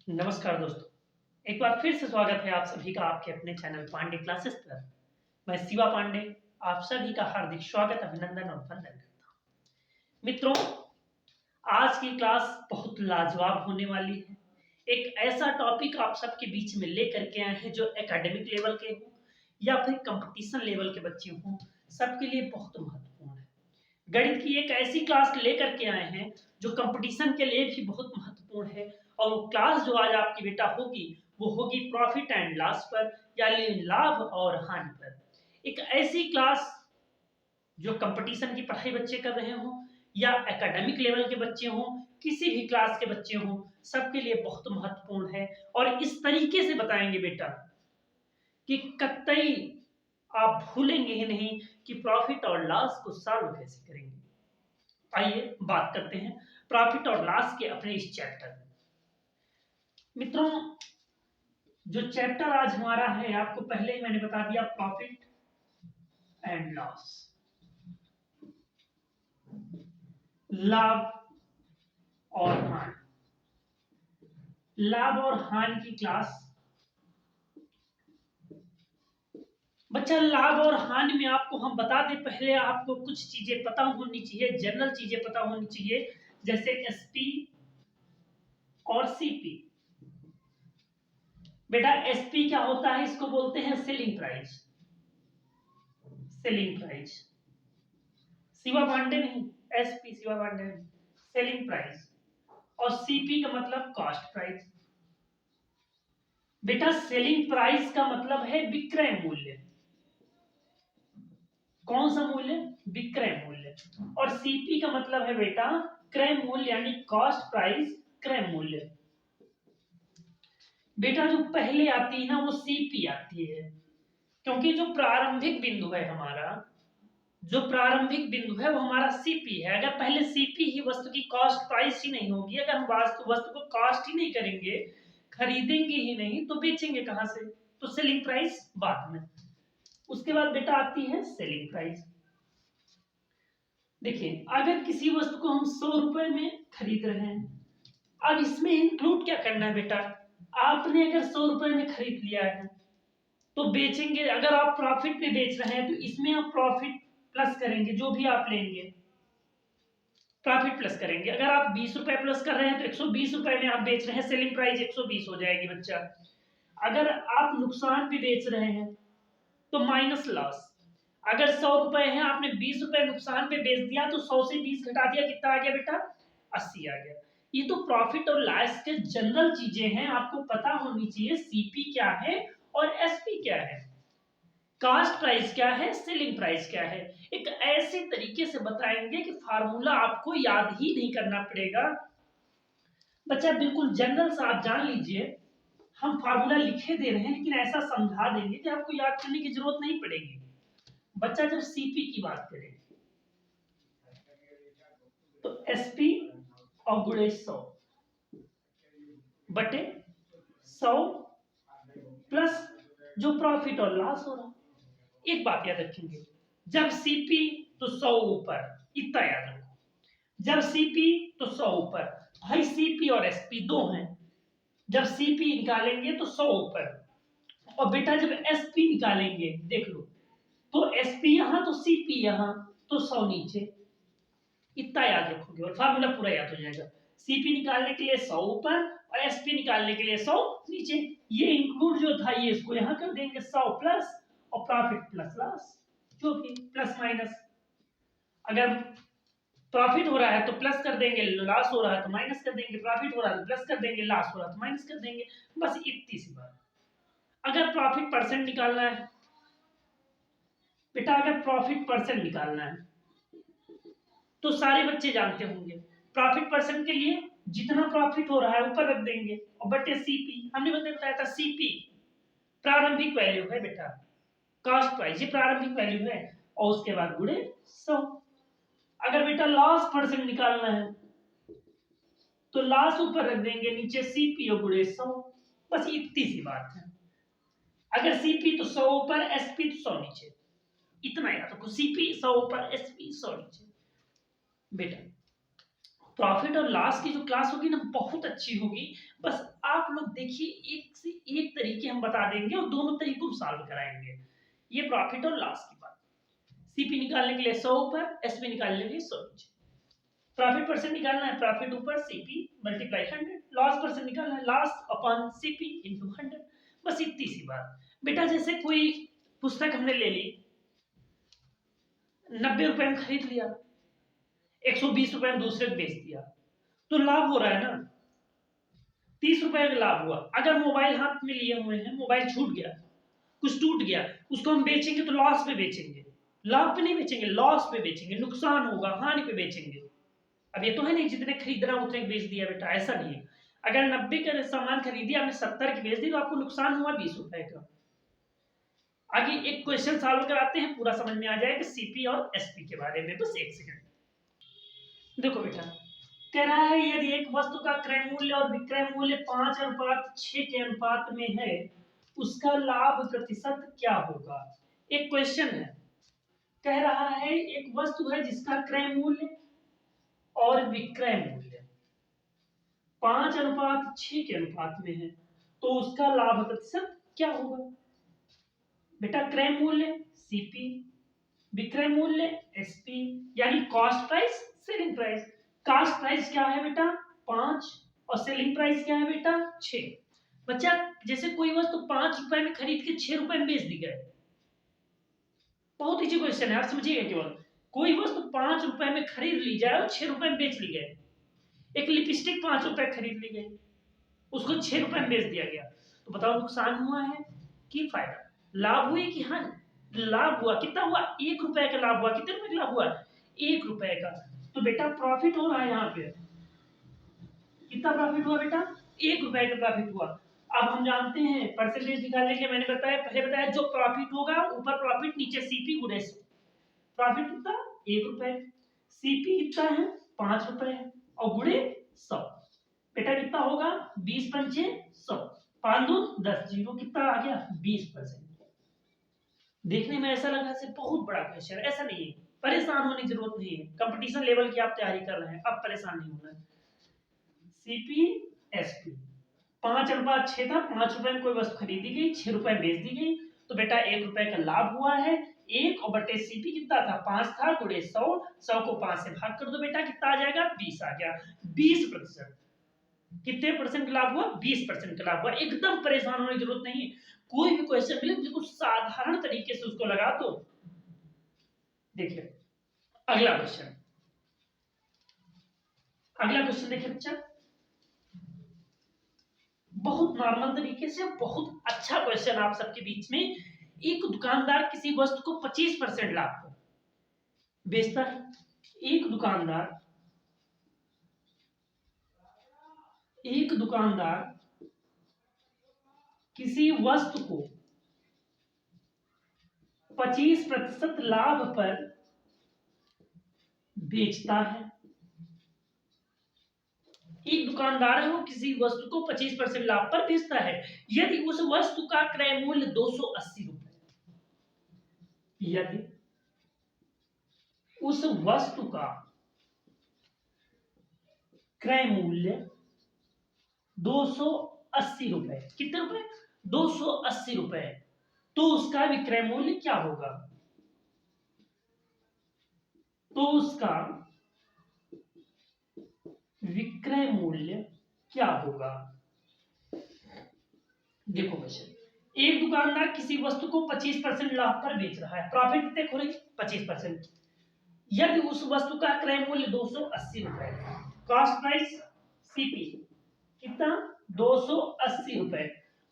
नमस्कार दोस्तों, एक बार फिर से स्वागत है आप सभी का आपके अपने चैनल पांडे क्लासेस पर। मैं शिवा पांडे आप सभी का हार्दिक स्वागत, अभिनंदन और वंदन करता हूँ। मित्रों, आज की क्लास बहुत लाजवाब होने वाली है। एक ऐसा टॉपिक आप सबके बीच में लेकर के आए हैं जो एकेडमिक लेवल के हो या फिर कंपटीशन लेवल के बच्चे हों, सबके लिए बहुत महत्वपूर्ण है। गणित की एक ऐसी क्लास लेकर के आए हैं जो कंपटीशन के लिए भी बहुत महत्वपूर्ण है। और वो क्लास जो आज आपकी बेटा होगी वो होगी प्रॉफिट एंड लॉस पर, यानी लाभ और हानि पर। एक ऐसी क्लास जो कंपटीशन की पढ़ाई बच्चे कर रहे हों या एकेडमिक लेवल के बच्चे हों, किसी भी क्लास के बच्चे हों, सबके लिए बहुत महत्वपूर्ण है। और इस तरीके से बताएंगे बेटा कि कतई आप भूलेंगे ही नहीं कि प्रॉफिट और लॉस को सॉल्व कैसे करेंगे। आइए बात करते हैं प्रॉफिट और लॉस के अपने इस चैप्टर में। मित्रों, जो चैप्टर आज हमारा है आपको पहले ही मैंने बता दिया, प्रॉफिट एंड लॉस, लाभ और हानि। लाभ और हानि की क्लास बच्चा, लाभ और हानि में आपको हम बता दें, पहले आपको कुछ चीजें पता होनी चाहिए, जनरल चीजें पता होनी चाहिए, जैसे एसपी और सीपी। बेटा एसपी क्या होता है? इसको बोलते हैं selling price. Selling price, Shiva Pandey नहीं, एसपी शिवा पांडे नहीं, सेलिंग प्राइस। और सीपी का मतलब कॉस्ट प्राइस। बेटा सेलिंग प्राइस का मतलब है विक्रय मूल्य। कौन सा मूल्य? विक्रय मूल्य। और सीपी का मतलब है बेटा क्रय मूल्य, यानी कॉस्ट प्राइस, क्रय मूल्य। बेटा जो पहले आती है ना वो सीपी आती है, क्योंकि जो प्रारंभिक बिंदु है हमारा, जो प्रारंभिक बिंदु है वो हमारा सीपी है। अगर पहले सीपी ही वस्तु की कॉस्ट प्राइस ही नहीं होगी, अगर हम वस्तु को कॉस्ट ही नहीं करेंगे, खरीदेंगे ही नहीं, तो बेचेंगे कहां से? तो सेलिंग प्राइस बाद में। उसके बाद बेटा आती है सेलिंग प्राइस। देखिए, अगर किसी वस्तु को हम 100 रुपए में खरीद रहे हैं, अब इसमें इंक्लूड क्या करना है बेटा? आपने अगर 100 रुपए में खरीद लिया है तो बेचेंगे, अगर आप प्रॉफिट में बेच रहे हैं तो इसमें आप प्रॉफिट प्लस करेंगे, जो भी आप लेंगे प्रॉफिट प्लस करेंगे। अगर आप 20 रुपए प्लस कर रहे हैं तो 120 रुपए में आप बेच रहे हैं, सेलिंग प्राइस 120 हो जाएगी बच्चा। अगर आप नुकसान भी बेच रहे हैं तो माइनस लॉस। अगर 100 रुपए है, आपने 20 रुपए नुकसान पे बेच दिया तो 100 से 20 घटा दिया, कितना आ गया बेटा? 80 आ गया। ये तो प्रॉफिट और लॉस के जनरल चीजें हैं, आपको पता होनी चाहिए सीपी क्या है और एसपी क्या है, कास्ट प्राइस क्या है, सेलिंग प्राइस क्या है। एक ऐसे तरीके से बताएंगे कि फार्मूला आपको याद ही नहीं करना पड़ेगा। बच्चा बिल्कुल जनरल सा आप जान लीजिए, हम फार्मूला लिखे दे रहे हैं लेकिन ऐसा समझा देंगे कि आपको याद करने की जरूरत नहीं पड़ेगी। बच्चा जब सीपी की बात करें तो एसपी और गुणे 100 बटे 100 प्लस जो प्रॉफिट और लॉस हो रहा। एक बात याद रखेंगे, जब सीपी तो 100 ऊपर, इतना याद रखो। जब सीपी तो 100 ऊपर, भाई सीपी और एसपी दो हैं, जब सीपी निकालेंगे तो 100 ऊपर, और बेटा जब एसपी निकालेंगे देख लो, तो एसपी यहां तो सीपी यहां, तो 100 नीचे। इतना याद रखोगे और फार्मूला पूरा याद हो जाएगा। सीपी निकालने के लिए 100 ऊपर और एसपी निकालने के लिए 100 नीचे। ये इंक्लूड जो था ये इसको यहां कर देंगे, 100 प्लस और प्रॉफिट प्लस लॉस, जो भी प्लस माइनस। अगर प्रॉफिट हो रहा है तो प्लस कर देंगे, लॉस हो रहा है तो माइनस कर देंगे, प्रॉफिट हो रहा है तो प्लस कर देंगे, लॉस हो रहा है तो माइनस कर देंगे। बस इतनी सी बात। अगर प्रॉफिट परसेंट निकालना है बेटा, अगर प्रॉफिट परसेंट निकालना है तो सारे बच्चे जानते होंगे, प्रॉफिट परसेंट के लिए जितना प्रॉफिट हो रहा है ऊपर रख देंगे और बटे सीपी। हमने बताया था सीपी प्रारंभिक वैल्यू है बेटा, कॉस्ट प्राइस ये प्रारंभिक वैल्यू है, और उसके बाद गुणे 100। अगर बेटा लॉस परसेंट निकालना है तो लॉस ऊपर रख देंगे, नीचे सीपी और गुणे 100। बस इतनी सी बात है। अगर सीपी तो 100 ऊपर, एसपी तो 100 नीचे, इतना याद रखो, सीपी 100 ऊपर, एसपी 100 नीचे। बेटा प्रॉफिट और लॉस की जो क्लास होगी ना बहुत अच्छी होगी, बस आप लोग देखिए एक से एक तरीके हम बता देंगे और दोनों तरीकों से सॉल्व कराएंगे। ये प्रॉफिट और लॉस की बात। सीपी निकालने के लिए 100 ऊपर, एसपी निकालने के लिए 100 नीचे। प्रॉफिट परसेंट निकालना है, प्रॉफिट ऊपर सीपी मल्टीप्लाई 100, लॉस परसेंट निकालना है, लॉस अपॉन सीपी इनटू 100। बस इतनी सी बात बेटा। जैसे कोई पुस्तक हमने ले ली, 90 रुपए में खरीद लिया, 120 रुपए में दूसरे को बेच दिया, तो लाभ हो रहा है ना, 30 रुपए का लाभ हुआ। अगर मोबाइल हाथ में लिए हुए हैं, मोबाइल छूट गया, कुछ टूट गया, उसको हम बेचेंगे तो लॉस पे बेचेंगे, लाभ पे नहीं बेचेंगे, लॉस पे बेचेंगे, नुकसान होगा, हानि पे बेचेंगे। अब ये तो है नहीं जितने खरीद रहा उतने बेच दिया बेटा, ऐसा नहीं है। अगर 90 का सामान खरीदी आपने 70 की बेच दी तो आपको नुकसान हुआ 20 रुपए का। आगे एक क्वेश्चन सॉल्व कराते हैं, पूरा समझ में आ जाएगा सीपी और एसपी के बारे में। बस एक सेकंड देखो बेटा, कह रहा है यदि एक वस्तु का क्रय मूल्य और विक्रय मूल्य 5:6 के अनुपात में है, उसका लाभ प्रतिशत क्या होगा। एक क्वेश्चन है, कह रहा है एक वस्तु है जिसका क्रय मूल्य और विक्रय मूल्य 5:6 के अनुपात में है, तो उसका लाभ प्रतिशत क्या होगा। बेटा क्रय मूल्य सीपी, विक्रय मूल्य एसपी, यानी cost price selling price. Cost price क्या है बेटा 5 और सेलिंग प्राइस क्या है बेटा 6। बच्चा जैसे कोई वस्तु 5 रुपए में खरीद के 6 रुपए में बेच दी गई, बहुत इजी क्वेश्चन है, आप समझिएगा केवल। कोई वस्तु 5 रुपए में खरीद ली जाए और 6 रुपए में बेच ली गई। एक लिपस्टिक 5 रुपए खरीद ली गई, उसको 6 रुपए में बेच दिया गया, तो बताओ नुकसान हुआ है कि फायदा, लाभ हुई कि हानि। लाभ हुआ, कितना हुआ 1 रुपए का लाभ हुआ। कितने रुपए का लाभ हुआ 1 रुपए का। तो बेटा प्रॉफिट हो रहा है यहाँ पे, कितना प्रॉफिट हुआ बेटा 1 रुपए का प्रॉफिट हुआ। अब हम जानते हैं परसेंटेज निकालने के लिए, मैंने बताया पहले बताया जो प्रॉफिट होगा ऊपर प्रॉफिट नीचे सीपी गुणे 100। प्रॉफिट कितना 1 रुपए, सीपी कितना है 5 रुपए और गुणे 100। बेटा कितना होगा 20 पंचे 100, 5 दून 10, जीरो कितना आ गया 20%। देखने में ऐसा लगा से बहुत बड़ा क्वेश्चन, ऐसा नहीं है, परेशान होने की जरूरत नहीं है। कंपटीशन लेवल की आप तैयारी कर रहे हैं, अब परेशान नहीं होना है। सीपी एसपी 5:6 था, 5 रुपए में कोई वस्तु खरीदी गई, 6 रुपए में बेच दी गई, तो बेटा 1 रुपए का लाभ हुआ है। 1 और बटे सीपी कितना था 5 था, गुणे 100, 100 को 5 से भाग कर दो बेटा, कितना आ जाएगा 20 आ गया। 20%। कितने परसेंट का लाभ हुआ 20% का लाभ हुआ। एकदम परेशान होने की जरूरत नहीं है, कोई भी क्वेश्चन मिले बिल्कुल साधारण तरीके से उसको लगा दो। देखिए अगला क्वेश्चन, अगला क्वेश्चन देखिए बच्चा, बहुत नॉर्मल तरीके से बहुत अच्छा क्वेश्चन आप सबके बीच में। एक दुकानदार किसी वस्तु को 25% लाभ पर बेचता है। एक दुकानदार किसी वस्तु को 25% लाभ पर बेचता है। एक दुकानदार है वो किसी वस्तु को 25% लाभ पर बेचता है। यदि उस वस्तु का क्रय मूल्य 280 रुपए, यदि उस वस्तु का क्रय मूल्य 280 रुपए, कितने रुपए 280 रुपए, तो उसका विक्रय मूल्य क्या होगा। तो उसका विक्रय मूल्य क्या होगा। देखो बच्चे, एक दुकानदार किसी वस्तु को 25% लाभ पर बेच रहा है, प्रॉफिट कितने हो रही 25%। यदि उस वस्तु का क्रय मूल्य 280 रुपए, कॉस्ट प्राइस सीपी कितना 280 रुपए,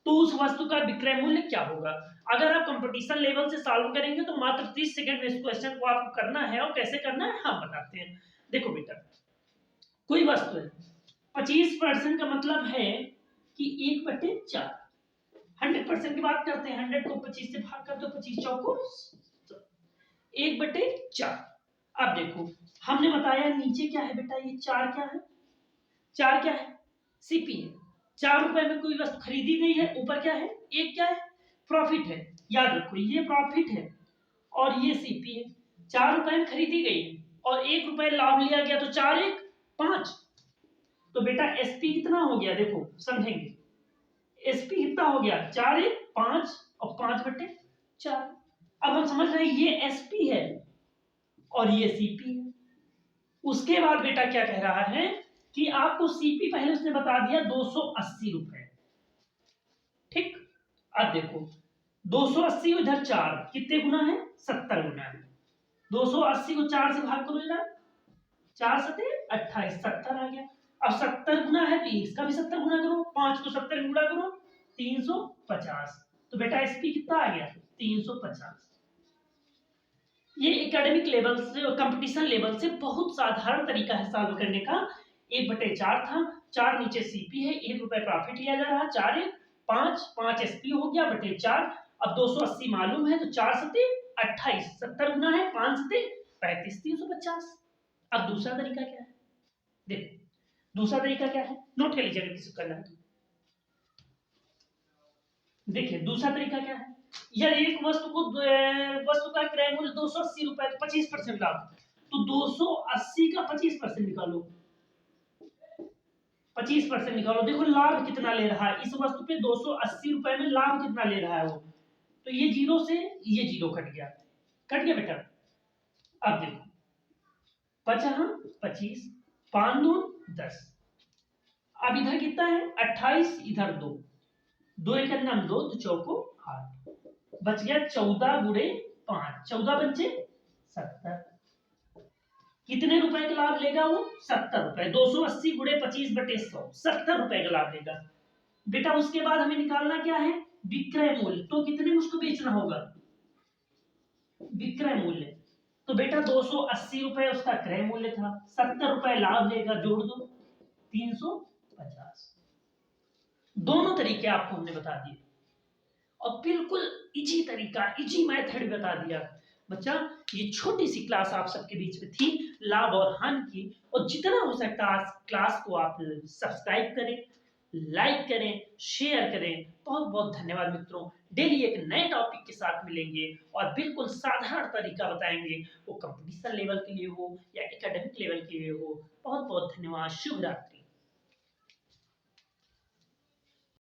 तो उस वस्तु का विक्रय मूल्य क्या होगा। अगर आप कंपटीशन लेवल से सॉल्व करेंगे तो मात्र 30 सेकंड में इस क्वेश्चन को आपको करना है, और कैसे करना है हम बताते हैं। देखो बेटा, कोई वस्तु है 25% का मतलब है कि 1/4, 100% की बात करते हैं, 100 को 25 से भाग कर दो, 25 चौको 1/4। अब देखो हमने बताया नीचे क्या है बेटा, ये 4 क्या है, 4 क्या है सीपी है। 4 रुपए में कोई वस्तु खरीदी गई है, ऊपर क्या है 1 क्या है प्रॉफिट है। याद रखो ये प्रॉफिट है और ये सीपी है। 4 रुपए में खरीदी गई है और 1 रुपए लाभ लिया गया, तो 4 1 5। तो बेटा एसपी कितना हो गया देखो समझेंगे, एसपी कितना हो गया 4 1 5 और 5/4। अब हम समझ रहे हैं ये एसपी है और ये सीपी है। उसके बाद बेटा क्या कह रहा है कि आपको सीपी पहले उसने बता दिया 280 रुपए। ठीक, अब देखो 280 इधर 4 कितने गुना है 70 गुना है। 280 को 4 से भाग करो इधर, 4 सते 28, 70 आ गया। अब 70 गुना है तो इसका भी 70 गुना करो, 5 को 70 गुना करो 350। तो बेटा एसपी कितना आ गया 350। ये एकेडमिक लेवल से और कंपटीशन लेवल से बहुत साधारण तरीका है सॉल्व करने का। 1/4 था, 4 नीचे सीपी है, 1 रुपए प्रॉफिट लिया जा रहा है, 4 1 5 5 एसपी हो गया बटे 4। अब 280 मालूम है तो 4 सते 28, 70 गुना है 5 सते 35, 350। अब दूसरा तरीका क्या है, देखो दूसरा तरीका क्या है, नोट कर लीजिएगा किसी को करना है तो। देखिए दूसरा तरीका क्या है, यार एक वस्तु का क्रय मूल्य 280 रुपए, 25% लाभ, तो 280 का 25% निकालो, 25% निकालो। देखो लाभ कितना ले रहा है इस वस्तु पे, 280 रुपए में लाभ कितना ले रहा है वो, तो ये जीरो से ये जीरो कट गया, कट गया बेटा। अब देखो 25 5 2 10, अब इधर कितना है 28, इधर 2 2 एक नाम 2 तो चौको 8, बच गया 14 गुणे 5, 14 बच्चे 70। कितने रुपए का लाभ लेगा वो 70 रुपए, 280 गुणे 25/100, 70 रुपए का लाभ लेगा बेटा। उसके बाद हमें निकालना क्या है विक्रय मूल्य, तो कितने में उसको बेचना होगा विक्रय मूल्य। तो बेटा 280 रुपए उसका क्रय मूल्य था, 70 रुपए लाभ लेगा, जोड़ दो 350। दोनों तरीके आपको हमने बता दिए और बिल्कुल इजी तरीका, इजी मेथड बता दिया बच्चा। ये छोटी सी क्लास आप सबके बीच में थी लाभ और हानि की, और जितना हो सकता है क्लास को आप सब्सक्राइब करें, लाइक करें, शेयर करें। बहुत बहुत धन्यवाद मित्रों। डेली एक नए टॉपिक के साथ मिलेंगे और बिल्कुल साधारण तरीका बताएंगे, वो कंपटीशन लेवल के लिए हो या एकेडमिक लेवल के लिए हो। बहुत बहुत धन्यवाद, शुभ रात्रि।